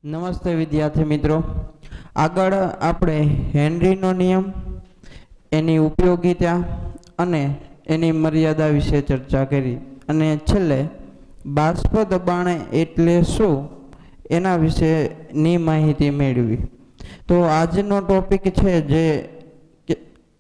નમસ્તે વિદ્યાર્થી મિત્રો, આગળ આપણે હેનરીનો નિયમ, એની ઉપયોગિતા અને એની મર્યાદા વિશે ચર્ચા કરી અને છેલ્લે બાષ્પ દબાણ એટલે શું એના વિશેની માહિતી મેળવી. તો આજનો ટોપિક છે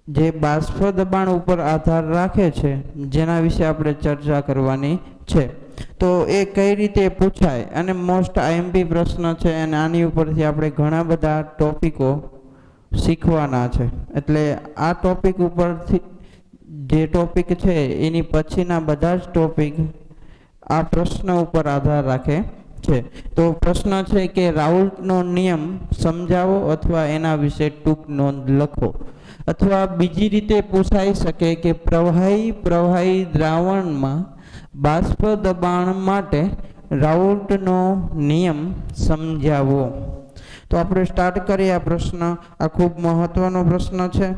જે બાષ્પ દબાણ ઉપર આધાર રાખે છે, જેના વિશે આપણે ચર્ચા કરવાની છે. તો એ કઈ રીતે પૂછાય અને મોસ્ટ આઈએમપી પ્રશ્ન છે અને આની ઉપરથી આપણે ઘણા બધા ટોપિકો શીખવાના છે. એટલે આ ટોપિક ઉપરથી જે ટોપિક છે એની પછીના બધા જ ટોપિક આ પ્રશ્ન ઉપર આધાર રાખે છે. તો પ્રશ્ન છે કે રાઉલ્ટનો નિયમ સમજાવો અથવા એના વિશે ટૂંક નોંધ લખો. અથવા બીજી રીતે પૂછાઈ શકે કે પ્રવાહી દ્રાવણમાં બાષ્પ દબાણ માટે રાઉલ્ટનો નિયમ સમજાવો. તો આપણે સ્ટાર્ટ કરીએ આ પ્રશ્ન. આ ખૂબ મહત્વનો પ્રશ્ન છે.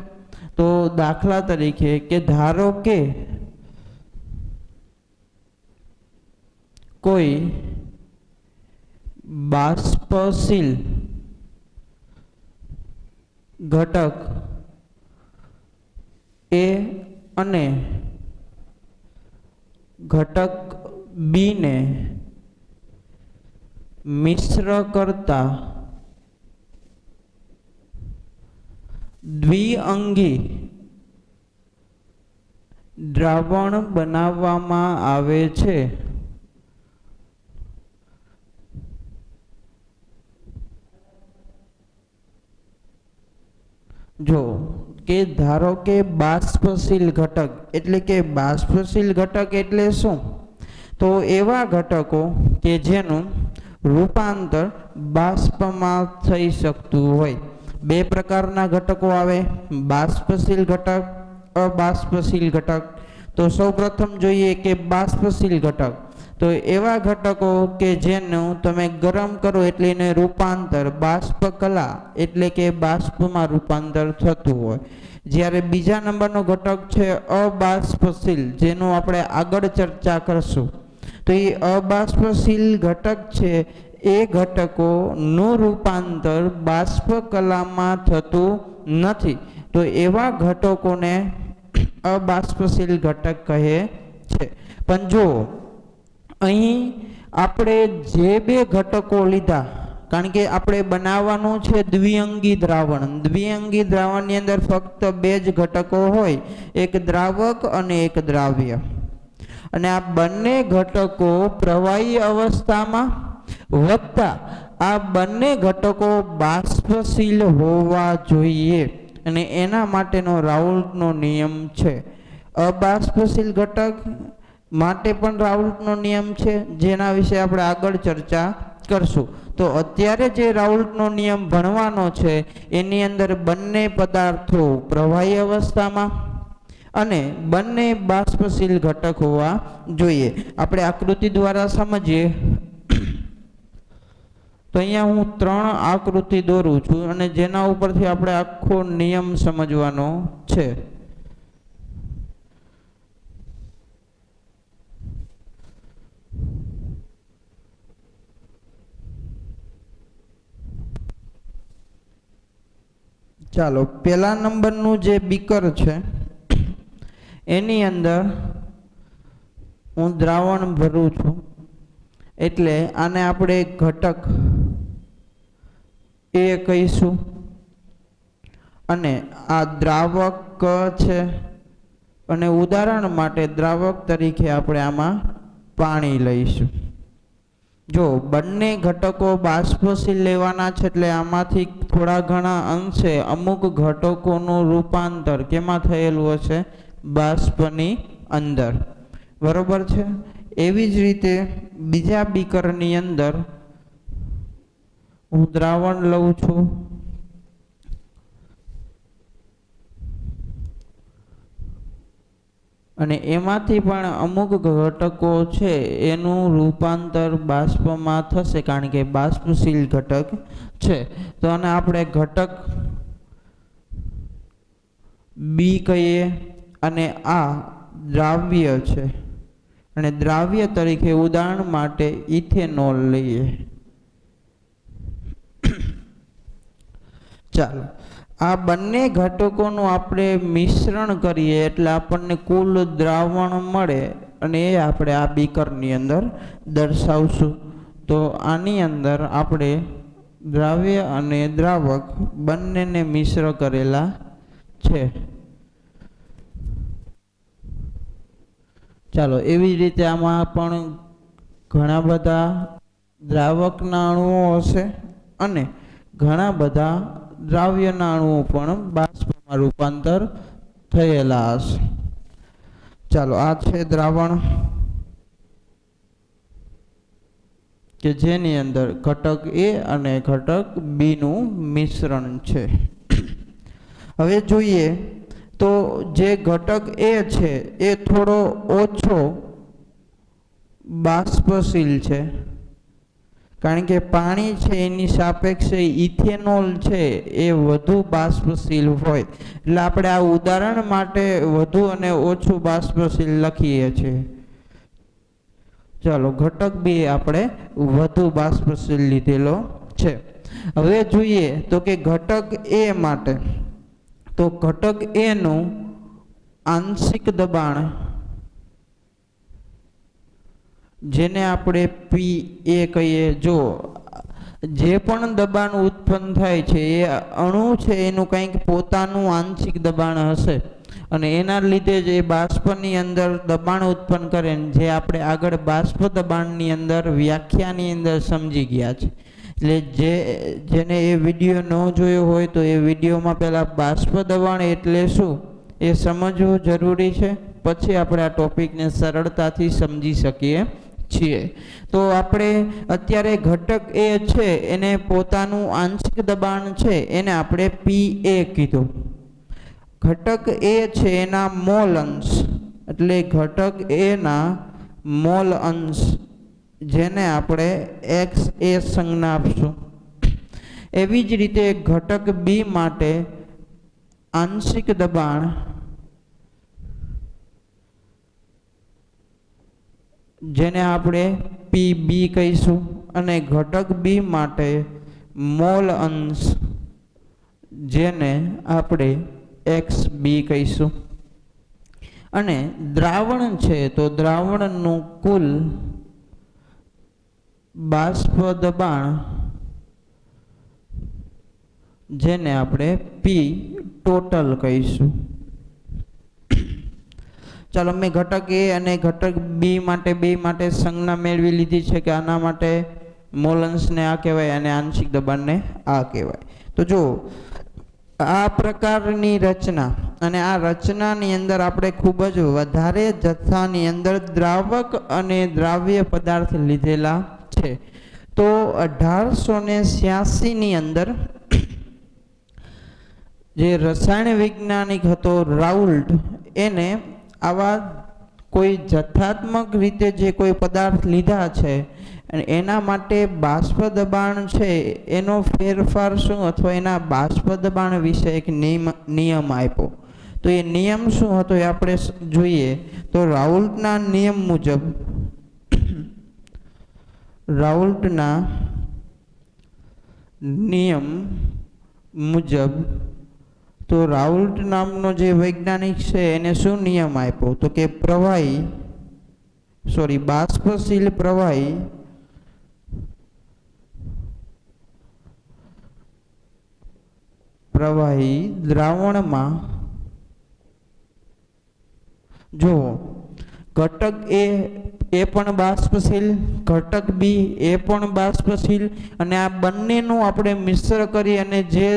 તો દાખલા તરીકે કે ધારો કે કોઈ બાષ્પશીલ ઘટક એ અને ઘટક બી ને મિશ્ર કરતા દ્વિઅંગી દ્રાવણ બનાવવામાં આવે છે. જો કે ધારો કે બાષ્પશીલ ઘટક એટલે કે બાષ્પશીલ ઘટક એટલે શું? તો એવા ઘટકો કે જેનું રૂપાંતર બાષ્પમાં થઈ શકતું હોય. બે પ્રકારના ઘટકો આવે, બાષ્પશીલ ઘટક, અબાષ્પશીલ ઘટક. તો સૌપ્રથમ જોઈએ કે બાષ્પશીલ ઘટક. તો એવા ઘટકો કે જેનું તમે ગરમ કરો એટલે એને રૂપાંતર બાષ્પ કલા એટલે કે બાષ્પમાં રૂપાંતર થતું હોય. જ્યારે બીજા નંબરનો ઘટક છે અબાષ્પશીલ, જેનું આપણે આગળ ચર્ચા કરશું. તો એ અબાષ્પશીલ ઘટક છે, એ ઘટકોનું રૂપાંતર બાષ્પ કલામાં થતું નથી. તો એવા ઘટકોને અબાષ્પશીલ ઘટક કહે છે. પણ જો અહીં આપણે જે બે ઘટકો લીધા, કારણ કે આપણે બનાવવાનું છે દ્વિઅંગી દ્રાવણ. દ્વિઅંગી દ્રાવણની અંદર ફક્ત બે જ ઘટકો હોય, એક દ્રાવક અને એક દ્રાવ્ય. અને આ બંને ઘટકો પ્રવાહી અવસ્થામાં વત્તા આ બંને ઘટકો બાષ્પશીલ હોવા જોઈએ. અને એના માટેનો રાઉલ્ટનો નિયમ છે. અબાષ્પશીલ ઘટક માટે પણ રાઉલ્ટનો નિયમ છે, જેના વિશે આપણે આગળ ચર્ચા કરશું. તો અત્યારે જે રાઉલ્ટનો નિયમ ભણવાનો છે એની અંદર બંને પદાર્થો પ્રવાહી અવસ્થામાં અને બંને બાષ્પશીલ ઘટક હોવા જોઈએ. આપણે આકૃતિ દ્વારા સમજીએ. તો અહીંયા હું 3 આકૃતિ દોરું છું અને જેના ઉપરથી આપણે આખો નિયમ સમજવાનો છે. ચાલો, પહેલા નંબરનું જે બીકર છે એની અંદર હું દ્રાવણ ભરું છું. એટલે આને આપણે ઘટક એ કહીશું અને આ દ્રાવક છે. અને ઉદાહરણ માટે દ્રાવક તરીકે આપણે આમાં પાણી લઈશું. જો બંને ઘટકો બાષ્પશીલ લેવાના છે એટલે આમાંથી થોડા ઘણા અંશે અમુક ઘટકોનું રૂપાંતર કેમાં થયેલું હશે? બાષ્પની અંદર. બરોબર છે. એવી જ રીતે બીજા બીકરની અંદર હું દ્રાવણ લઉં છું અને એમાંથી પણ અમુક ઘટકો છે એનું રૂપાંતર બાષ્પમાં થશે, કારણ કે બાષ્પશીલ ઘટક છે. તો આને આપણે ઘટક બી કહીએ અને આ દ્રાવ્ય છે. અને દ્રાવ્ય તરીકે ઉદાહરણ માટે ઇથેનોલ લઈએ. ચાલો, આ બંને ઘટકોનું આપણે મિશ્રણ કરીએ એટલે આપણને કુલ દ્રાવણ મળે અને એ આપણે આ બીકરની અંદર દર્શાવશું. તો આની અંદર આપણે દ્રાવ્ય અને દ્રાવક બંનેને મિશ્ર કરેલા છે. ચાલો, એવી જ રીતે આમાં પણ ઘણા બધા દ્રાવકના અણુઓ હશે અને ઘણા બધા દ્રાવ્યના અણુઓ પણ બાષ્પમાં રૂપાંતર થયેલા હશે. ચાલો, આ છે દ્રાવણ કે જેની અંદર ઘટક A અને ઘટક B નું મિશ્રણ છે. હવે જોઈએ તો જે ઘટક A છે એ થોડો ઓછો બાષ્પશીલ છે, કારણ કે પાણી છે એની સાપેક્ષે ઇથેનોલ છે એ વધુ બાષ્પશીલ હોય, એટલે આપણે આ ઉદાહરણ માટે વધુ અને ઓછું બાષ્પશીલ લખીએ છીએ. ચાલો, ઘટક B આપણે વધુ બાષ્પશીલ લીધેલો છે. હવે જોઈએ તો કે ઘટક A માટે, તો ઘટક A નું આંશિક દબાણ જેને આપણે PA કહીએ, જો જે પણ દબાણ ઉત્પન્ન થાય છે એ અણુ છે એનું કંઈક પોતાનું આંશિક દબાણ હશે અને એના લીધે જ એ બાષ્પની અંદર દબાણ ઉત્પન્ન કરે, જે આપણે આગળ બાષ્પ દબાણની અંદર વ્યાખ્યાની અંદર સમજી ગયા છે. એટલે જેને એ વિડીયો ન જોયો હોય તો એ વિડીયોમાં પહેલાં બાષ્પ દબાણ એટલે શું એ સમજવું જરૂરી છે, પછી આપણે આ ટોપિકને સરળતાથી સમજી શકીએ છીએ. તો આપણે અત્યારે ઘટક A છે એને પોતાનું આંશિક દબાણ છે એને આપણે PA કીધું. ઘટક A છે એના મોલ અંશ એટલે ઘટક A ના મોલ અંશ જેને આપણે XA સંજ્ઞા આપશું. એવી જ રીતે ઘટક B માટે આંશિક દબાણ જેને આપણે PB કહીશું અને ઘટક B માટે મોલ અંશ જેને આપણે XB કહીશું. અને દ્રાવણ છે તો દ્રાવણનું કુલ બાષ્પ દબાણ જેને આપણે P ટોટલ કહીશું. ચાલો, મેં ઘટક A અને ઘટક B માટે બે માટે સંજ્ઞા મેળવી લીધી છે કે આના માટે મોલ અંશને આ કહેવાય અને આંશિક દબાણને આ કહેવાય. તો જો આ પ્રકારની રચના અને આ રચનાની અંદર આપણે ખૂબ જ વધારે જથ્થાની અંદર દ્રાવક અને દ્રાવ્ય પદાર્થ લીધેલા છે. તો 1886 ની અંદર જે રસાયણ વૈજ્ઞાનિક હતો રાઉલ્ટ, એને આવા કોઈ જથ્થાત્મક રીતે જે કોઈ પદાર્થ લીધા છે અને એના માટે બાષ્પ દબાણ છે એનો ફેરફાર શું અથવા એના બાષ્પ દબાણ વિશે એક નિયમ આપ્યો. તો એ નિયમ શું હતો એ આપણે જોઈએ. તો રાઉલ્ટના નિયમ મુજબ, રાઉલ્ટના નિયમ મુજબ તો રાઉલ્ટ નામનો જે વૈજ્ઞાનિક છે એને શું નિયમ આપ્યો તો કે બાષ્પશીલ પ્રવાહી દ્રાવણમાં જો ઘટક એ પણ બાષ્પશીલ, ઘટક B એ પણ બાષ્પશીલ અને આ બંનેનું આપણે મિશ્ર કરી અને જે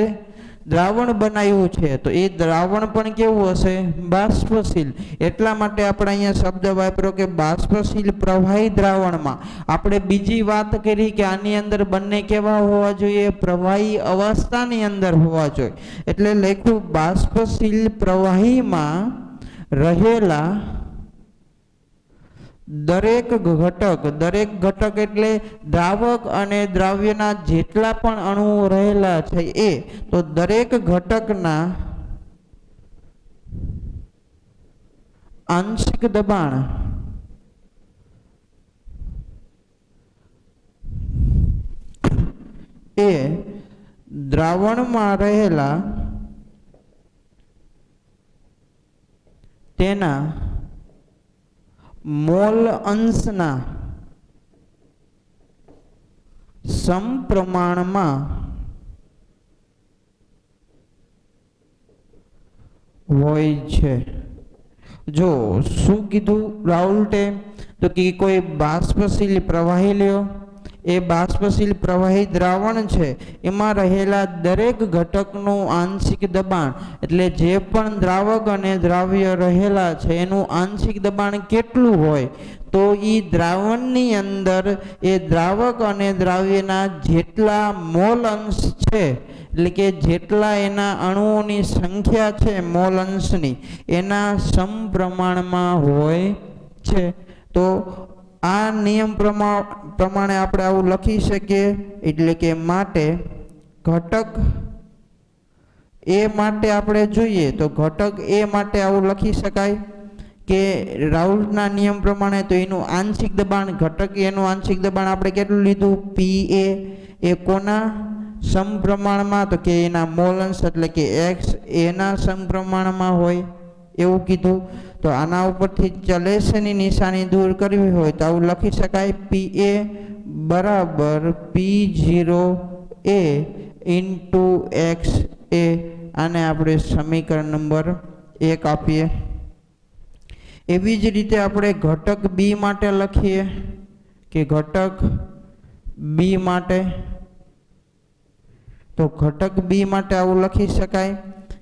દ્રાવણ બનાવ્યું છે તો એ દ્રાવણ પણ કેવું હશે? બાષ્પશીલ. એટલા માટે આપણે અહીંયા શબ્દ વાપર્યો કે બાષ્પશીલ પ્રવાહી દ્રાવણમાં. આપણે બીજી વાત કરી કે આની અંદર બંને કેવા હોવા જોઈએ? પ્રવાહી અવસ્થાની અંદર હોવા જોઈએ. એટલે લખ્યું બાષ્પશીલ પ્રવાહીમાં રહેલા દરેક ઘટક એટલે દ્રાવક અને દ્રાવ્યના જેટલા પણ અણુઓ રહેલા છે એ, તો દરેક ઘટકના આંશિક દબાણ એ દ્રાવણમાં રહેલા તેના મોલ અંશના સમપ્રમાણમાં હોય છે. જો શું કીધું રાહુલે? તો કે કોઈ બાષ્પશીલ પ્રવાહી લ્યો, એ બાષ્પશીલ પ્રવાહી દ્રાવણ છે એમાં રહેલા દરેક ઘટકનું આંશિક દબાણ, એટલે જે પણ દ્રાવક અને દ્રાવ્ય રહેલા છે એનું આંશિક દબાણ કેટલું હોય, તો એ દ્રાવણની અંદર એ દ્રાવક અને દ્રાવ્યના જેટલા મોલ અંશ છે, એટલે કે જેટલા એના અણુઓની સંખ્યા છે મોલ અંશની, એના સમપ્રમાણમાં હોય છે. તો આ નિયમ પ્રમાણે આપણે આવું લખી શકીએ. એટલે કે માટે ઘટક એ માટે આપણે જોઈએ તો ઘટક એ માટે આવું લખી શકાય કે રાઉલ્ટના નિયમ પ્રમાણે તો એનું આંશિક દબાણ, ઘટક એનું આંશિક દબાણ આપણે કેટલું લીધું? PA. એ કોના સમપ્રમાણમાં? તો કે એના મોલ અંશ એટલે કે X એના સમપ્રમાણમાં હોય એવું કીધું. તો આના ઉપરથી ચલેશની નિશાની દૂર કરવી હોય તો આવું લખી શકાય PA બરાબર P0A ઇન્ટુ XA. આને આપણે સમીકરણ નંબર 1 આપીએ. એવી જ રીતે આપણે ઘટક B માટે લખીએ કે ઘટક B માટે, તો ઘટક B માટે આવું લખી શકાય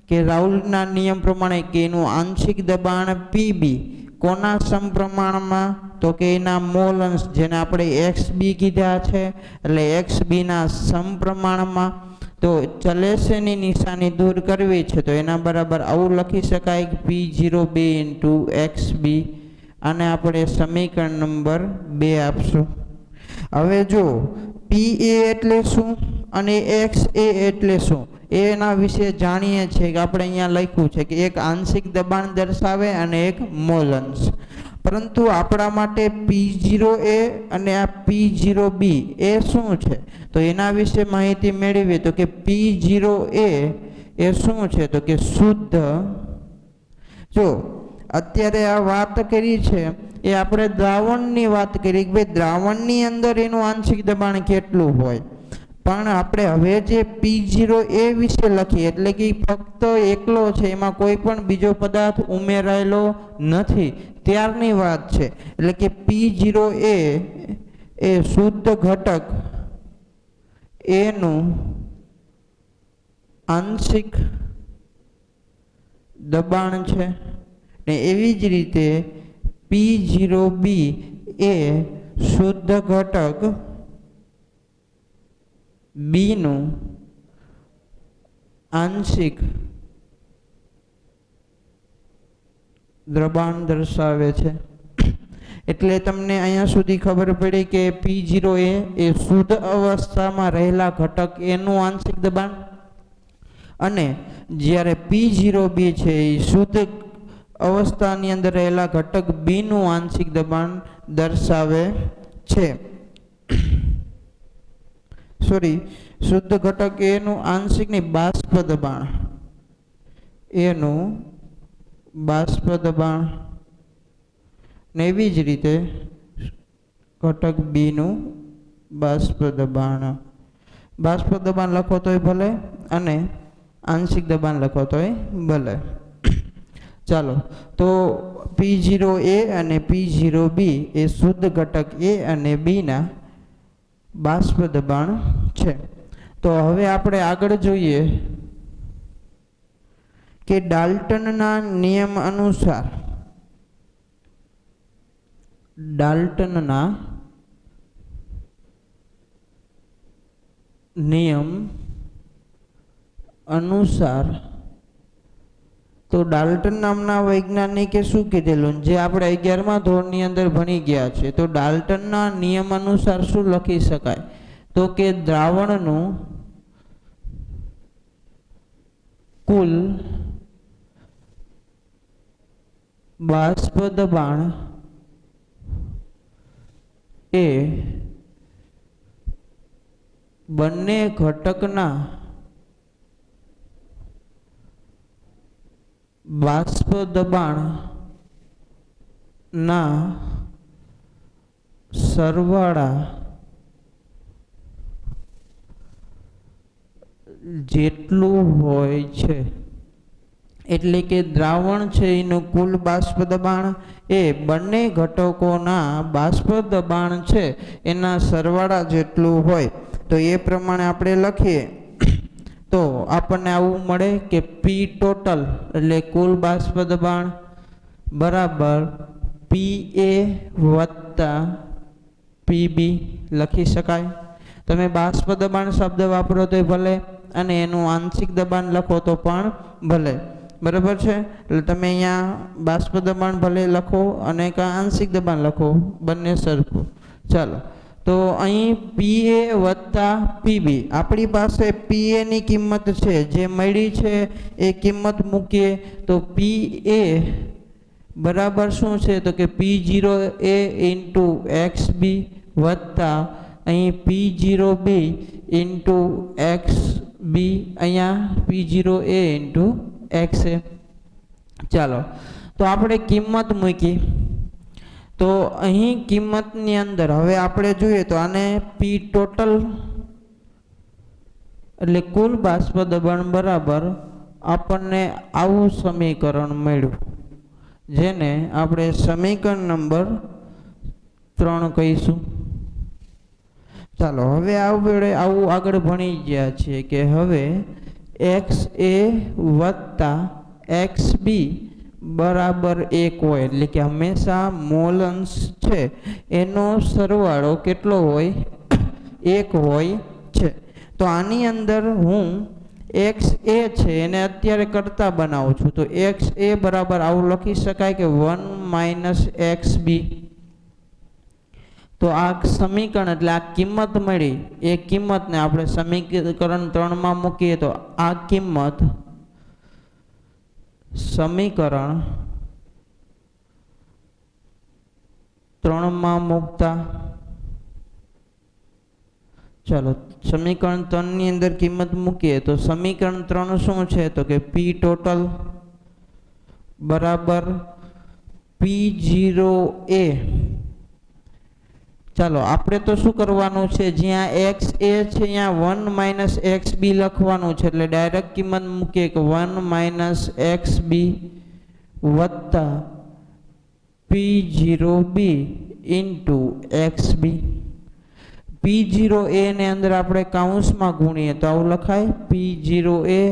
કે રાઉલ્ટના નિયમ પ્રમાણે કે એનું આંશિક દબાણ PB કોના સમપ્રમાણમાં? તો કે એના મોલ અંશ જેને આપણે XB કીધા છે, એટલે XB ના સમપ્રમાણમાં. તો ચલેશની નિશાની દૂર કરવી છે તો એના બરાબર આવું લખી શકાય કે P0B ઇન્ટુ XB. આને આપણે સમીકરણ નંબર 2 આપશું. હવે જો PA એટલે શું અને XA એટલે શું એના વિશે જાણીએ છીએ કે આપણે અહીંયા લખ્યું છે કે એક આંશિક દબાણ દર્શાવે અને એક મોલ અંશ. પરંતુ આપણા માટે P0A અને આ P0B એ શું છે તો એના વિશે માહિતી મેળવીએ તો કે P0A એ શું છે તો કે શુદ્ધ. જો અત્યારે આ વાત કરી છે એ આપણે દ્રાવણની વાત કરી કે ભાઈ દ્રાવણની અંદર એનું આંશિક દબાણ કેટલું હોય, પણ આપણે હવે જે P0A વિશે લખીએ એટલે કે ફક્ત એકલો છે, એમાં કોઈ પણ બીજો પદાર્થ ઉમેરાયેલો નથી ત્યારની વાત છે. એટલે કે P0A એ શુદ્ધ ઘટક એનું આંશિક દબાણ છે. ને એવી જ રીતે P0B એ શુદ્ધ ઘટક B નું આંશિક દબાણ દર્શાવે છે. એટલે તમને અહીંયા સુધી ખબર પડી કે P0A એ શુદ્ધ અવસ્થામાં રહેલા ઘટક એનું આંશિક દબાણ, અને જ્યારે P0B છે એ શુદ્ધ અવસ્થાની અંદર રહેલા ઘટક B નું આંશિક દબાણ દર્શાવે છે. શુદ્ધ ઘટક એનું આંશિક ની બાષ્પ દબાણ, એનું બાષ્પ દબાણ, ને એવી જ રીતે ઘટક B નું બાષ્પ દબાણ. બાષ્પ દબાણ લખો તોય ભલે અને આંશિક દબાણ લખો તોય ભલે. ચાલો, તો P0A અને P0B એ શુદ્ધ ઘટક A અને B ના બાષ્પ દબાણ છે. તો હવે આપણે આગળ જોઈએ કે ડાલ્ટનના નિયમ અનુસાર તો ડાલ્ટન નામના વૈજ્ઞાનિકે શું કીધેલું જે આપણે 11મા ધોરણની અંદર ભણી ગયા છે. તો ડાલ્ટનના નિયમ અનુસાર શું લખી શકાય તો કે દ્રાવણનું કુલ બાષ્પ દબાણ એ બંને ઘટકના બાષ્પ દબાણ ના સરવાળા જેટલું હોય છે, એટલે કે દ્રાવણ છે એનું કુલ બાષ્પ દબાણ એ બંને ઘટકોના બાષ્પ દબાણ છે એના સરવાળા જેટલું હોય. તો એ પ્રમાણે આપણે લખીએ તો આપણને આવું મળે કે પી ટોટલ એટલે કુલ બાષ્પ દબાણ બરાબર PA વત્તા PB લખી શકાય. તમે બાષ્પ દબાણ શબ્દ વાપરો તો ભલે અને એનું આંશિક દબાણ લખો તો પણ ભલે. બરાબર છે. એટલે તમે અહીંયા બાષ્પ દબાણ ભલે લખો અને આંશિક દબાણ લખો, બંને સરખું. ચાલો, તો અહીં PA વત્તા PB, આપણી પાસે PA ની કિંમત છે જે મળી છે એ કિંમત મૂકીએ તો PA બરાબર શું છે તો કે P0A ઇન્ટુ XB વત્તા અહીં P0B ઇન્ટુ XB, અહીંયા P0A ઇન્ટુ XA. ચાલો, તો આપણે કિંમત મૂકી તો અહીં કિંમતની અંદર હવે આપણે જોઈએ તો આને P ટોટલ એટલે કુલ બાષ્પ દબાણ બરાબર આપણને આવું સમીકરણ મળ્યું, જેને આપણે સમીકરણ નંબર 3 કહીશું. ચાલો, હવે આપણે આવું આગળ ભણી ગયા છીએ કે હવે XA વત્તા XB બરાબર 1 હોય, એટલે કે હંમેશા મોલ અંશ છે એનો સરવાળો કેટલો હોય? 1 હોય છે. તો આની અંદર હું XA છે એને અત્યારે કરતા બનાવું છું, તો XA બરાબર આવું લખી શકાય કે 1 - XB. તો આ સમીકરણ એટલે આ કિંમત મળી એ કિંમતને આપણે સમીકરણ 3 માં મૂકીએ તો આ કિંમત સમીકરણ 3 માં મૂકતા, ચાલો સમીકરણ 3 ની અંદર કિંમત મૂકીએ તો સમીકરણ 3 શું છે તો કે P ટોટલ બરાબર P0A. ચાલો, આપણે તો શું કરવાનું છે, જ્યાં XA છે અહીંયા 1 - XB લખવાનું છે, એટલે ડાયરેક્ટ કિંમત મૂકીએ કે 1 - XB વત્તા P0B ઇન્ટુ XB. P0A ને અંદર આપણે કૌંસમાં ગુણીએ તો આવું લખાય P0A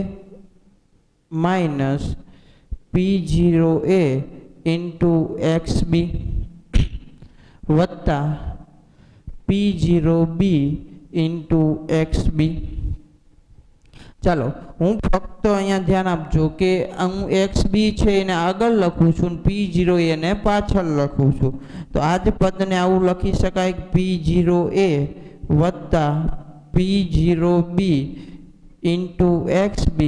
minus P0A into XB વત્તા P0B ઇન્ટુ XB. ચાલો, હું ફક્ત અહીંયા ધ્યાન આપજો કે હું XB છે એને આગળ લખું છું અને P0A ને પાછળ લખું છું. તો આ જ પદને આવું લખી શકાય કે P0A વત્તા P0B into XB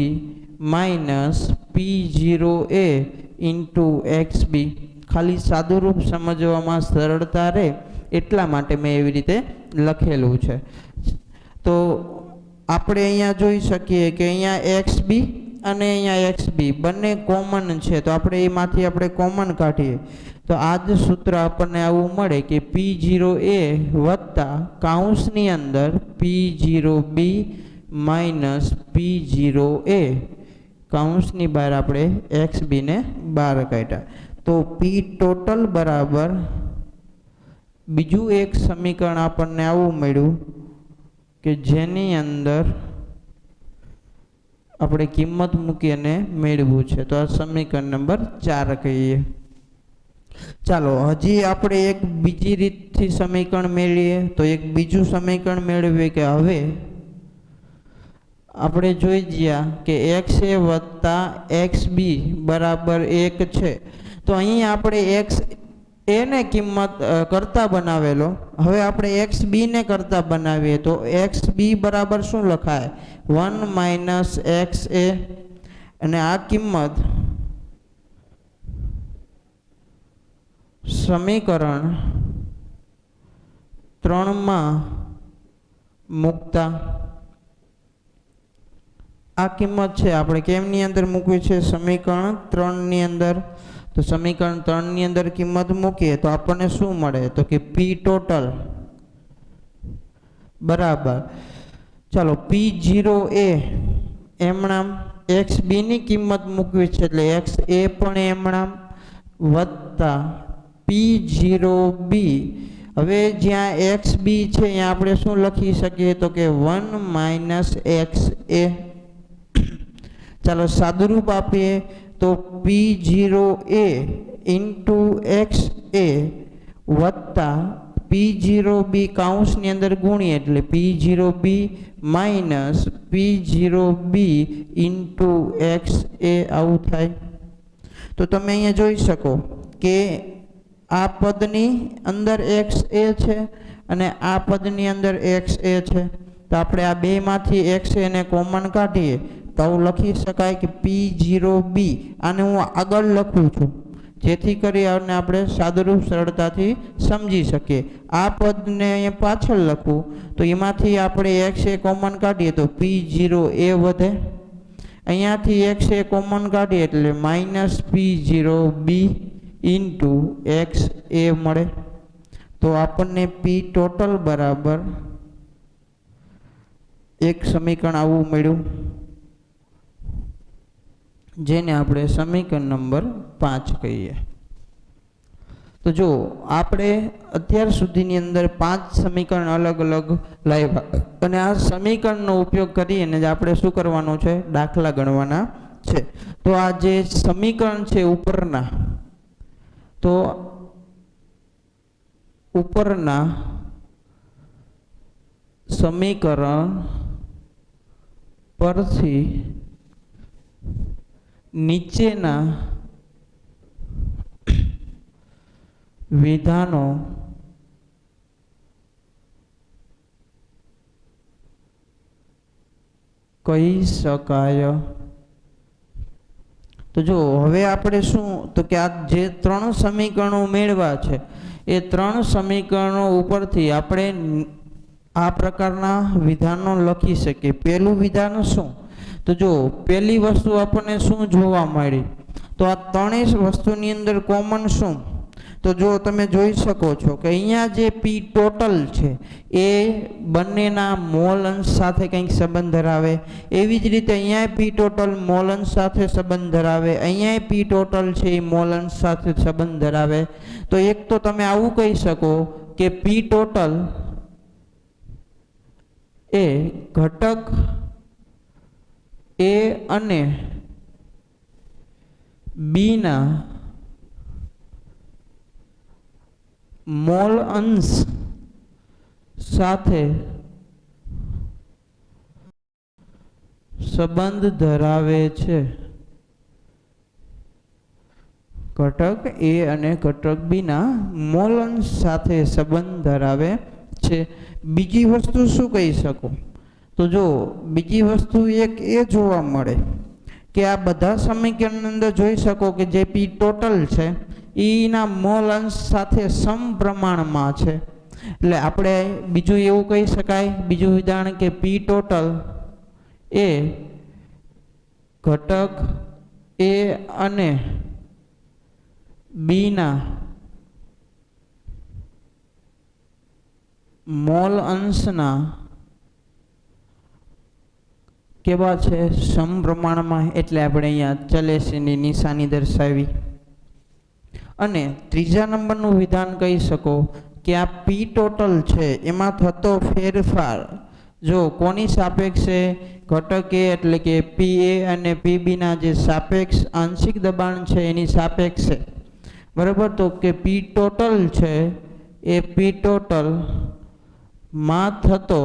minus P0A into XB. ખાલી સાદું રૂપ સમજવામાં સરળતા રહે એટલા માટે મેં એવી રીતે લખેલું છે. તો આપણે અહીંયા જોઈ શકીએ કે અહીંયા XB અને અહીંયા XB બંને કોમન છે, તો આપણે એમાંથી આપણે કોમન કાઢીએ તો આ જ સૂત્ર આપણને આવું મળે કે P0A વત્તા કૌંસની અંદર P0B માઇનસ P0A, કૌંસની બહાર આપણે XB ને બહાર કાઢ્યા. તો P ટોટલ બરાબર બીજું એક સમીકરણ આપણને આવું મળ્યું કે જેની અંદર આપણે કિંમત મૂકી અને મેળવવું છે, તો આ સમીકરણ નંબર 4 કહીએ. ચાલો, હજી આપણે એક બીજી રીતથી સમીકરણ મેળવીએ તો એક બીજું સમીકરણ મેળવીએ કે હવે આપણે જોઈ ગયા કે XA વત્તા XB બરાબર 1 છે. તો અહીં આપણે XA ને કિંમત કરતા બનાવેલો, હવે આપણે XB ને કરતા બનાવીએ તો XB બરાબર શું લખાય? 1 - XA. અને આ કિંમત સમીકરણ 3 માં મૂકતા, આ કિંમત છે આપણે કેમની અંદર મૂકવી છે? સમીકરણ 3 ની અંદર. તો સમીકરણ 3 ની અંદર કિંમત મૂકીએ તો આપણને શું મળે? તો કે પી ટોટલ બરાબર, ચાલો P0 એ એમણામ XB ની કિંમત મૂકવી છે એટલે XA પણ એમણામ વત્તા P0B. હવે જ્યાં XB છે અહીંયા આપણે શું લખી શકીએ? તો કે 1 માઇનસ XA. ચાલો સાદુરૂપ આપીએ તો P0A ઇન્ટુ XA વત્તા P0B કાઉન્સની અંદર ગુણીએ એટલે P0B minus P0B into XA આવું થાય. તો તમે અહીંયા જોઈ શકો કે આ પદની અંદર XA છે અને આ પદની અંદર XA છે. તો આપણે આ બેમાંથી XA ને કોમન કાઢીએ તો આવું લખી શકાય કે P0B. આને હું આગળ લખું છું જેથી કરી અને આપણે સાદુરૂપ સરળતાથી સમજી શકીએ. આ પદને અહીંયા પાછળ લખું તો એમાંથી આપણે XA કોમન કાઢીએ તો P0A વધે. અહીંયાથી XA કોમન કાઢીએ એટલે માઇનસ P0B ઇન્ટુ XA મળે. તો આપણને P ટોટલ બરાબર એક સમીકરણ આવું મળ્યું જેને આપણે સમીકરણ નંબર 5 કહીએ. તો જો આપણે અત્યાર સુધીની અંદર 5 સમીકરણ અલગ અલગ લાવ્યા અને આ સમીકરણનો ઉપયોગ કરીને જ આપણે શું કરવાનું છે? દાખલા ગણવાના છે. તો આ જે સમીકરણ છે ઉપરના, તો ઉપરના સમીકરણ પરથી નીચેના વિધાનો કહી શકાય. તો જો હવે આપણે શું, તો કે આ જે 3 સમીકરણો મેળવ્યા છે એ 3 સમીકરણો ઉપરથી આપણે આ પ્રકારના વિધાનો લખી શકીએ. પહેલું વિધાન શું? તો જો પહેલી વસ્તુ આપણને શું જોવા મળી? તો આ ત્રણેય વસ્તુની અંદર કોમન શું? તો જો તમે જોઈ શકો છો કે અહીંયા જે P ટોટલ છે એ બંનેના મોલ અંશ સાથે કંઈક સંબંધ ધરાવે. એવી જ રીતે અહીંયા P ટોટલ મોલ અંશ સાથે સંબંધ ધરાવે. અહીંયા P ટોટલ છે એ મોલ અંશ સાથે સંબંધ ધરાવે. તો એક તો તમે આવું કહી શકો કે P ટોટલ એ ઘટક A અને B ના મોલ અંશ સાથે સંબંધ ધરાવે છે. ઘટક A અને ઘટક B ના મોલ અંશ સાથે સંબંધ ધરાવે છે. બીજી વસ્તુ શું કહી શકો? તો જો બીજી વસ્તુ એક એ જોવા મળે કે આ બધા સમીકરણની અંદર જોઈ શકો કે જે P ટોટલ છે એના મોલ અંશ સાથે સમપ્રમાણમાં છે. એટલે આપણે બીજું એવું કહી શકાય, બીજું ઉદાહરણ કે P ટોટલ એ ઘટક A અને B ના મોલ અંશના કેવા છે? સમપ્રમાણમાં. એટલે આપણે અહીંયા ચલેશની નિશાની દર્શાવી. અને ત્રીજા નંબરનું વિધાન કહી શકો કે આ P ટોટલ છે એમાં થતો ફેરફાર જો કોની સાપેક્ષે? ઘટક A એટલે કે PA અને PB ના જે સાપેક્ષ આંશિક દબાણ છે એની સાપેક્ષે. બરાબર. તો કે P ટોટલ છે એ P ટોટલ માં થતો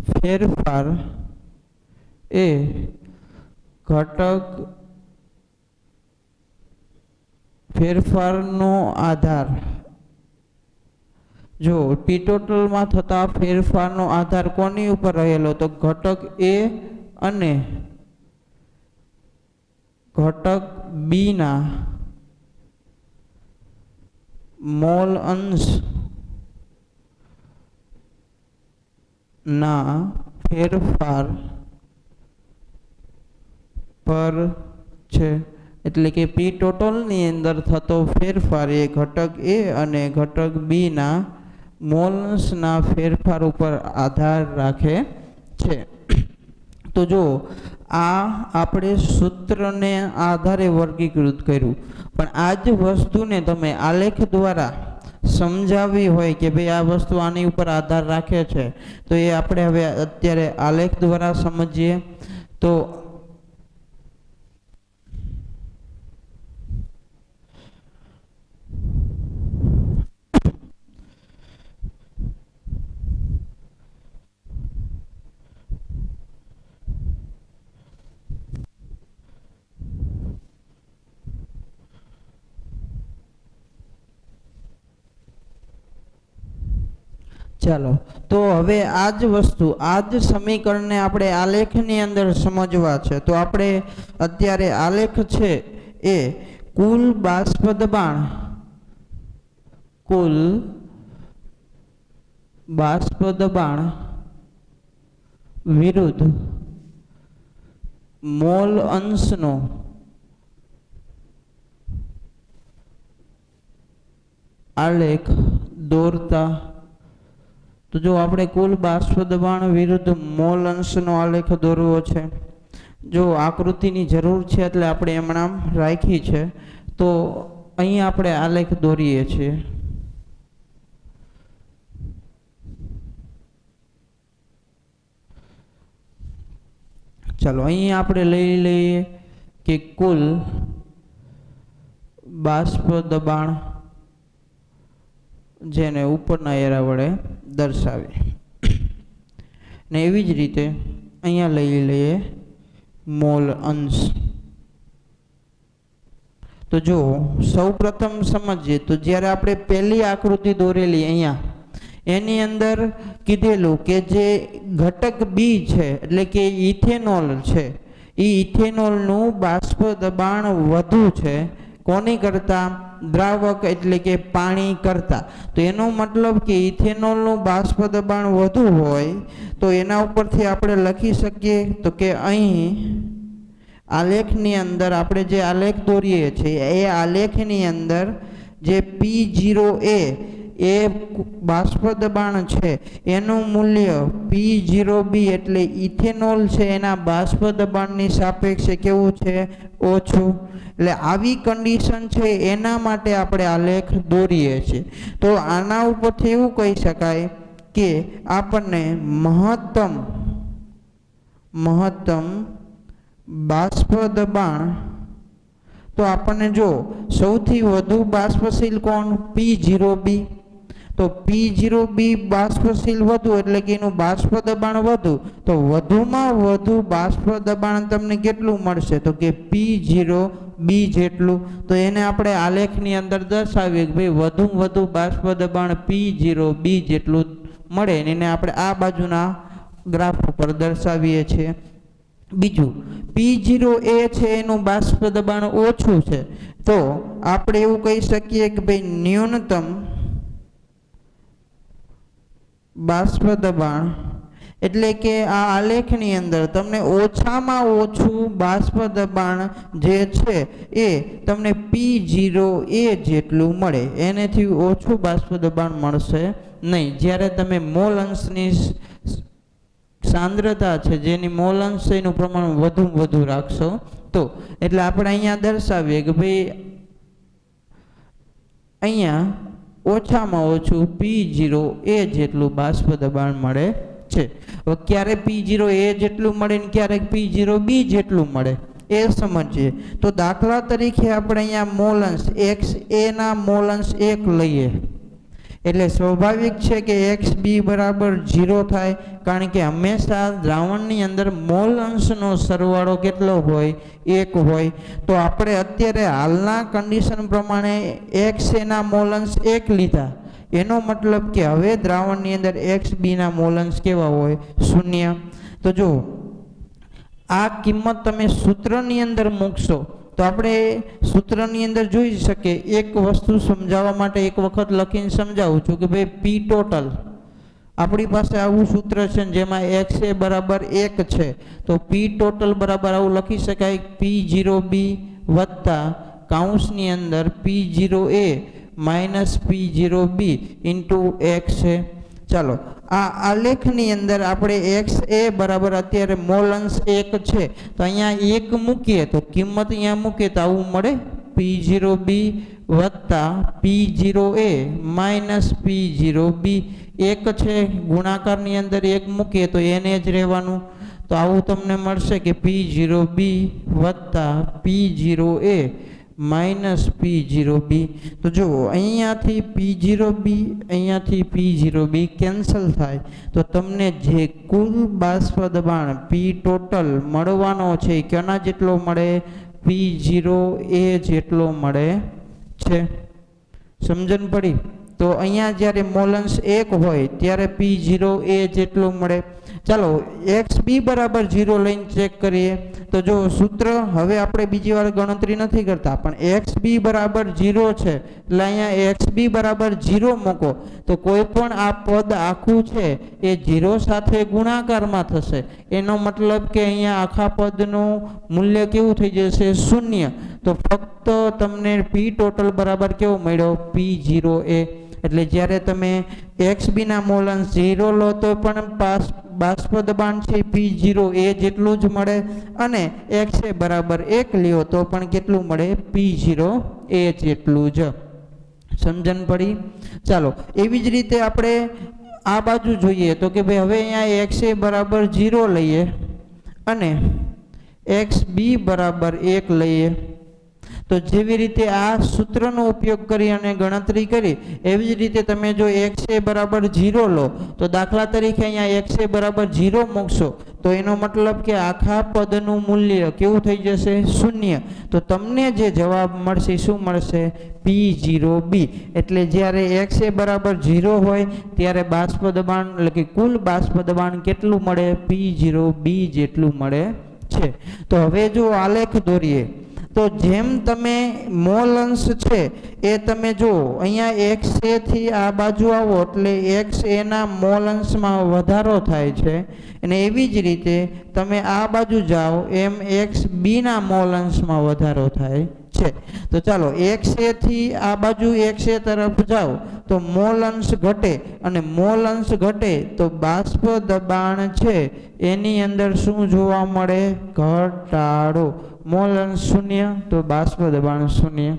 ફેરફાર એ ઘટક ફેરફારનો આધાર. જો P ટોટલમાં થતા ફેરફારનો આધાર કોની ઉપર રહેલો? તો ઘટક A અને ઘટક B ના મોલ અંશ ના ફેરફાર પર છે, એટલે કે પી ટોટલની અંદર થતો ફેરફાર એ ઘટક એ અને ઘટક બીના મોલ્સના ફેરફાર ઉપર આધાર રાખે છે. તો જો આ આપણે સૂત્રને આધારે વર્ગીકૃત કર્યું, પણ આ જ વસ્તુને તમે આલેખ દ્વારા સમજાવી હોય કે ભાઈ આ વસ્તુ આની ઉપર આધાર રાખે છે, તો એ આપણે હવે અત્યારે આલેખ દ્વારા સમજીએ. તો ચાલો, તો હવે આ જ વસ્તુ, આ જ સમીકરણને આપણે આલેખની અંદર સમજવા છે. તો આપણે અત્યારે આલેખ છે એ કુલ બાષ્પ દબાણ, કુલ બાષ્પ દબાણ વિરુદ્ધ મોલ અંશનો આલેખ દોરતા. તો જો આપણે કુલ બાષ્પ દબાણ વિરુદ્ધ મોલ અંશનો આલેખ દોરવો છે. જો આકૃતિની જરૂર છે એટલે આપણે એમણામ રાખી છે. તો અહીં આપણે આલેખ દોરીએ છીએ. ચાલો, અહીં આપણે લઈ લઈએ કે કુલ બાષ્પ દબાણ, જેને ઉપરના એરા વડે દર્શાવી, ને એવી જ રીતે અહીંયા લઈ લઈએ મોલ અંશ. તો જો સૌ પ્રથમ સમજીએ તો જ્યારે આપણે પહેલી આકૃતિ દોરેલી અહીંયા, એની અંદર કીધેલું કે જે ઘટક બી છે એટલે કે ઇથેનોલ છે, એ ઇથેનોલનું બાષ્પ દબાણ વધુ છે કોની કરતા? દ્રાવક એટલે કે પાણી કરતા. તો એનો મતલબ કે ઇથેનોલનું બાષ્પ દબાણ વધુ હોય તો એના ઉપરથી આપણે લખી શકીએ તો કે અહીં આલેખની અંદર આપણે જે આલેખ દોરીએ છીએ એ આલેખની અંદર જે P0A એ બાષ્પ દબાણ છે એનું મૂલ્ય P0B એટલે ઇથેનોલ છે એના બાષ્પ દબાણની સાપેક્ષે કેવું છે? ઓછું. એટલે આવી કન્ડિશન છે એના માટે આપણે આલેખ દોરીએ છીએ. તો આના ઉપરથી એવું કહી શકાય કે આપણને મહત્તમ બાષ્પ દબાણ, તો આપણને જો સૌથી વધુ બાષ્પશીલ કોણ? P0B. તો P0B બાષ્પશીલ વધુ એટલે કે એનું બાષ્પ દબાણ વધુ. તો વધુમાં વધુ બાષ્પ દબાણ તમને કેટલું મળશે? તો કે P0B જેટલું. તો એને આપણે આલેખની અંદર દર્શાવીએ કે ભાઈ વધુમાં વધુ બાષ્પ દબાણ P0B જેટલું મળે, એને આપણે આ બાજુના ગ્રાફ ઉપર દર્શાવીએ છીએ. બીજું P0A છે એનું બાષ્પ દબાણ ઓછું છે, તો આપણે એવું કહી શકીએ કે ભાઈ ન્યૂનતમ બાષ્પ દબાણ એટલે કે આ આલેખની અંદર તમને ઓછામાં ઓછું બાષ્પ દબાણ જે છે એ તમને P0A જેટલું મળે, એનાથી ઓછું બાષ્પ દબાણ મળશે નહીં. જ્યારે તમે મોલ અંશની સાંદ્રતા છે જેની મોલ અંશ એનું પ્રમાણ વધુ રાખશો તો, એટલે આપણે અહીંયા દર્શાવીએ કે ભાઈ અહીંયા ઓછામાં ઓછું P0A જેટલું બાષ્પ દબાણ મળે છે. હવે ક્યારે P0A જેટલું મળે ને ક્યારેક P0B જેટલું મળે એ સમજીએ. તો દાખલા તરીકે આપણે અહીંયા મોલ અંશ XA ના મોલ અંશ 1 લઈએ એટલે સ્વાભાવિક છે કે XB બરાબર 0 થાય, કારણ કે હંમેશા દ્રાવણની અંદર મોલ અંશનો સરવાળો કેટલો હોય? 1 હોય. તો આપણે અત્યારે હાલના કન્ડિશન પ્રમાણે XA ના મોલ અંશ 1 લીધા, એનો મતલબ કે હવે દ્રાવણની અંદર XB ના મોલ અંશ કેવા હોય? 0. તો જો આ કિંમત તમે સૂત્રની અંદર મૂકશો તો આપણે સૂત્રની અંદર જોઈ શકીએ. એક વસ્તુ સમજાવવા માટે એક વખત લખીને સમજાવું છું કે ભાઈ P ટોટલ આપણી પાસે આવું સૂત્ર છે જેમાં એક્સ એ બરાબર 1 છે, તો પી ટોટલ બરાબર આવું લખી શકાય P0B વત્તા કૌંસની અંદર P0A minus P0B into x છે. ચાલો આ આલેખની અંદર આપણે એક્સ એ બરાબર અત્યારે મોલ અંશ 1 છે, તો અહીંયા 1 મૂકીએ તો કિંમત અહીંયા મૂકીએ તો આવું મળે P0B વત્તા P0A માઇનસ P0B. 1 છે, ગુણાકારની અંદર 1 મૂકીએ તો એને જ રહેવાનું, તો આવું તમને મળશે કે P0B વત્તા P0A માઇનસ P0B. તો જુઓ અહીંયાથી P0B અહીંયાથી P0B કેન્સલ થાય તો તમને જે કુલ બાષ્પ દબાણ P ટોટલ મળવાનો છે એ કેના જેટલો મળે? P0A જેટલો મળે છે. સમજણ પડી? તો અહીંયા જ્યારે મોલ અંશ 1 હોય ત્યારે P0A જેટલો મળે. ચાલો XB બરાબર 0 લઈને ચેક કરીએ તો જો સૂત્ર હવે આપણે બીજી વાર ગણતરી નથી કરતા, પણ XB બરાબર 0 છે એટલે અહીંયા XB બરાબર 0 મૂકો તો કોઈ પણ આ પદ આખું છે એ 0 સાથે ગુણાકારમાં થશે. એનો મતલબ કે અહીંયા આખા પદનું મૂલ્ય કેવું થઈ જશે? 0. તો ફક્ત તમને P ટોટલ બરાબર કેવો મળ્યો? P0A. એટલે જ્યારે તમે XB ના મોલ અંશ 0 લો તો પણ બાષ્પ દબાણ છે P0A જેટલું જ મળે, અને XA બરાબર 1 લ્યો તો પણ કેટલું મળે? P0A જેટલું જ. સમજણ પડી? ચાલો એવી જ રીતે આપણે આ બાજુ જોઈએ તો કે ભાઈ હવે અહીંયા XA બરાબર 0 લઈએ અને XB બરાબર 1 લઈએ, તો જેવી રીતે આ સૂત્રનો ઉપયોગ કરી અને ગણતરી કરી એવી જ રીતે તમે જો XA બરાબર 0 લો તો દાખલા તરીકે અહીંયા XA બરાબર 0 મૂકશો તો એનો મતલબ કે આખા પદનું મૂલ્ય કેવું થઈ જશે? 0. તો તમને જે જવાબ મળશે શું મળશે? P0B. એટલે જ્યારે XA બરાબર 0 હોય ત્યારે બાષ્પ દબાણ એટલે કે કુલ બાષ્પ દબાણ કેટલું મળે? P0B જેટલું મળે છે. તો હવે જો આલેખ દોરીએ તો જેમ તમે મોલ અંશ છે એ તમે જો અહીંયા XA થી આ બાજુ આવો એટલે XA ના મોલ અંશમાં વધારો થાય છે, અને એવી જ રીતે તમે આ બાજુ જાઓ એમ XB ના મોલ અંશમાં વધારો થાય છે. તો ચાલો XA થી આ બાજુ XA તરફ જાઓ તો મોલ અંશ ઘટે, અને મોલ અંશ ઘટે તો બાષ્પ દબાણ છે એની અંદર શું જોવા મળે? ઘટાડો. મોલ અંશ 0 તો બાષ્પ દબાણ 0.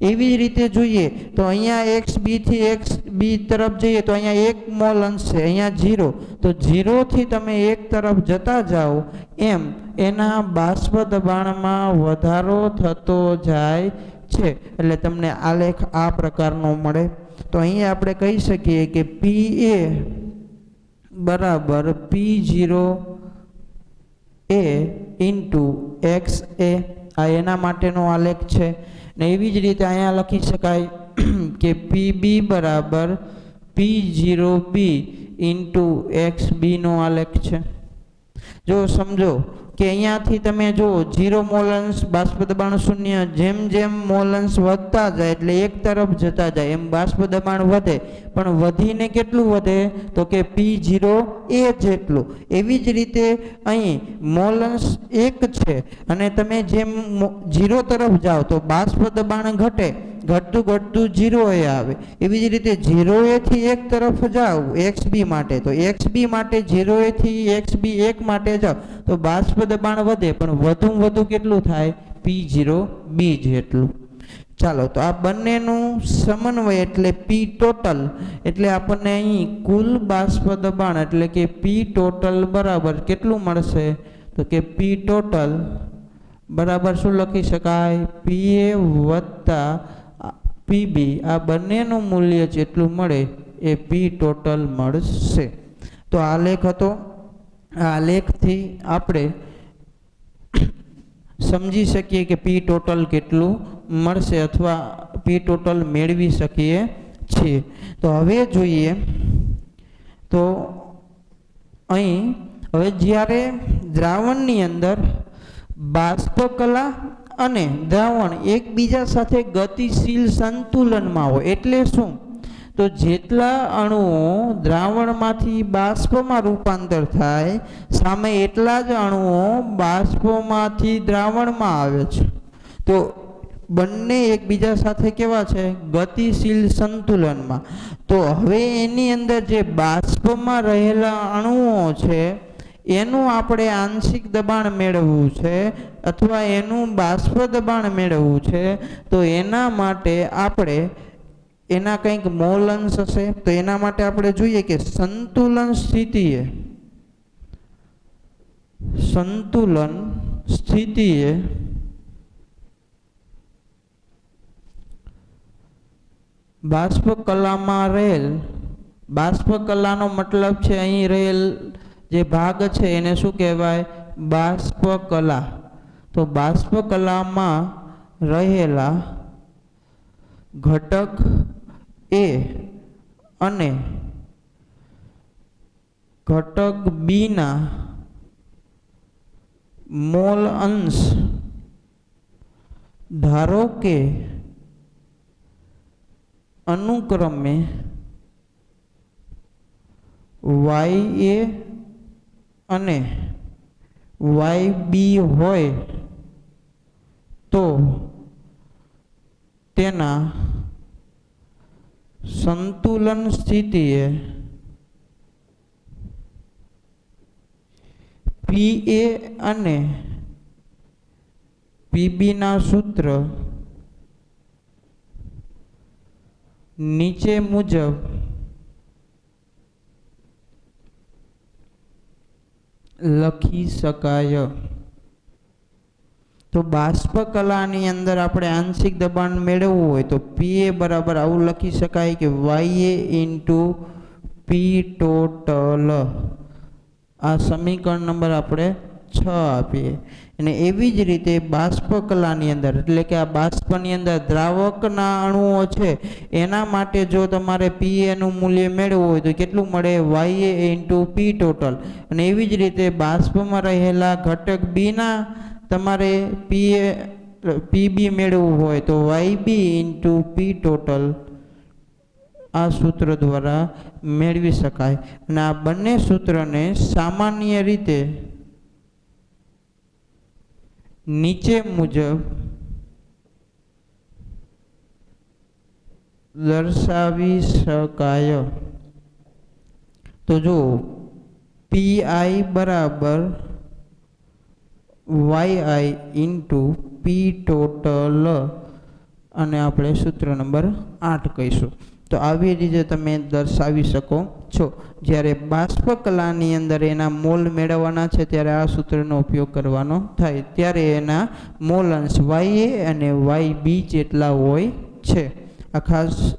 એવી જ રીતે જોઈએ તો અહીંયા XB થી XB તરફ જઈએ તો અહીંયા 1 મોલ અંશ છે, અહીંયા 0, તો 0 થી તમે 1 તરફ જતા જાઓ એમ એના બાષ્પ દબાણમાં વધારો થતો જાય છે. એટલે તમને આલેખ આ પ્રકારનો મળે. તો અહીંયા આપણે કહી શકીએ કે PA બરાબર P0A ઇન્ટુ XA. આ એના માટેનો આલેખ છે. ને એવી જ રીતે અહીંયા લખી શકાય કે PB બરાબર P0B ઇન્ટુ XB નો આલેખ છે. જો સમજો કે અહીંયાથી તમે જો 0 મોલ અંશ બાષ્પ દબાણ 0, જેમ જેમ મોલ અંશ વધતા જાય એટલે એક તરફ જતા જાય એમ બાષ્પ દબાણ વધે, પણ વધીને કેટલું વધે? તો કે P0A જેટલું. એવી જ રીતે અહીં મોલ અંશ 1 છે અને તમે જેમ 0 તરફ જાઓ તો બાષ્પ દબાણ ઘટે, ઘટતું ઘટતું 0A આવે. એવી જ રીતે 0A થી 1 તરફ જાઓ XB માટે, તો XB માટે 0A થી XB 1 માટે જાઓ તો બાષ્પ દબાણ વધે, પણ વધુ કેટલું થાય? P0B જેટલું. ચાલો તો આ બંનેનું સમન્વય એટલે P ટોટલ, એટલે આપણને અહીં કુલ બાષ્પ દબાણ એટલે કે P ટોટલ બરાબર કેટલું મળશે? તો કે P ટોટલ બરાબર શું લખી શકાય? PA વત્તા PB. આ બંનેનું મૂલ્ય જેટલું મળે એ P ટોટલ મળશે. તો આ લેખ હતો. આ લેખથી આપણે સમજી શકીએ કે P ટોટલ કેટલું મળશે અથવા P ટોટલ મેળવી શકીએ છીએ. તો હવે જોઈએ તો અહીં હવે જ્યારે દ્રાવણની અંદર બાષ્પકલા અને દ્રાવણ એકબીજા સાથે ગતિશીલ સંતુલનમાં હોય એટલે શું? તો જેટલા અણુઓ દ્રાવણમાંથી બાષ્પમાં રૂપાંતર થાય સામે એટલા જ અણુઓ બાષ્પમાંથી દ્રાવણમાં આવે છે. તો બંને એકબીજા સાથે કેવા છે? ગતિશીલ સંતુલનમાં. તો હવે એની અંદર જે બાષ્પમાં રહેલા અણુઓ છે એનું આપણે આંશિક દબાણ મેળવવું છે અથવા એનું બાષ્પ દબાણ મેળવવું છે. તો એના માટે આપણે એના કંઈક મોલ અંશ હશે. તો એના માટે આપણે જોઈએ કે સંતુલન સ્થિતિએ બાષ્પ કલામાં રહેલ, બાષ્પ કલાનો મતલબ છે અહીં રહેલ જે ભાગ છે એને શું કહેવાય? બાષ્પ કલા. તો બાષ્પ કલામાં રહેલા ઘટક A અને ઘટક B ના મોલ અંશ ધારો કે અનુક્રમે YA અને YB હોય તો તેના સંતુલન સ્થિતિએ PA અને PB ના સૂત્ર નીચે મુજબ લખી શકાય. તો બાષ્પ કલાની અંદર આપણે આંશિક દબાણ મેળવવું હોય તો PA બરાબર આવું લખી શકાય કે YA ઇન્ટુ P ટોટલ. આ સમીકરણ નંબર આપણે 6 આપીએ. અને એવી જ રીતે બાષ્પ કલાની અંદર એટલે કે આ બાષ્પની અંદર દ્રાવકના અણુઓ છે એના માટે જો તમારે PA નું મૂલ્ય મેળવવું હોય તો કેટલું મળે? YA into P total. અને એવી જ રીતે બાષ્પમાં રહેલા ઘટક B ના તમારે PB મેળવવું હોય તો YB ઇન્ટુ P ટોટલ આ સૂત્ર દ્વારા મેળવી શકાય. અને આ બંને સૂત્રને સામાન્ય રીતે નીચે મુજબ દર્શાવી શકાય. તો જો PI બરાબર YI ઇન્ટુ P ટોટલ અને આપણે સૂત્ર નંબર 8 કહીશું. તો આવી રીતે તમે દર્શાવી શકો છો. જ્યારે બાષ્પ કલાની અંદર એના મોલ મેળવવાના છે ત્યારે આ સૂત્રનો ઉપયોગ કરવાનો થાય. ત્યારે એના મોલ અંશ YA અને YB જેટલા હોય છે. આ ખાસ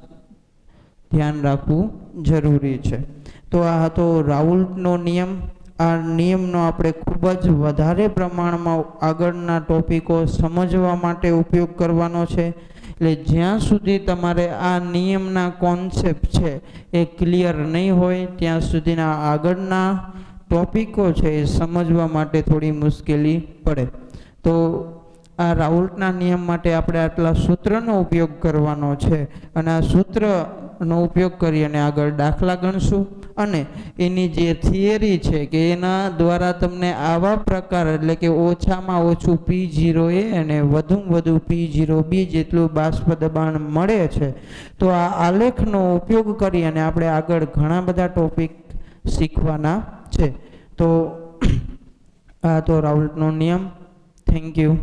ધ્યાન રાખવું જરૂરી છે. તો આ હતો રાઉલ્ટનો નિયમ. આ નિયમનો આપણે ખૂબ જ વધારે પ્રમાણમાં આગળના ટોપિકો સમજવા માટે ઉપયોગ કરવાનો છે. એટલે જ્યાં સુધી તમારે આ નિયમના કોન્સેપ્ટ છે એ ક્લિયર નહીં હોય ત્યાં સુધીના આગળના ટોપિકો છે એ સમજવા માટે થોડી મુશ્કેલી પડે. તો આ રાઉલ્ટના નિયમ માટે આપણે આટલા સૂત્રનો ઉપયોગ કરવાનો છે અને આ સૂત્રનો ઉપયોગ કરી અને આગળ દાખલા ગણશું. અને એની જે થિયરી છે કે એના દ્વારા તમને આવા પ્રકાર એટલે કે ઓછામાં ઓછું P0A અને વધુમાં વધુ P0B જેટલું બાષ્પ દબાણ મળે છે. તો આ આલેખનો ઉપયોગ કરી અને આપણે આગળ ઘણા બધા ટોપિક શીખવાના છે. તો આ તો રાઉલ્ટનો નિયમ. Thank you.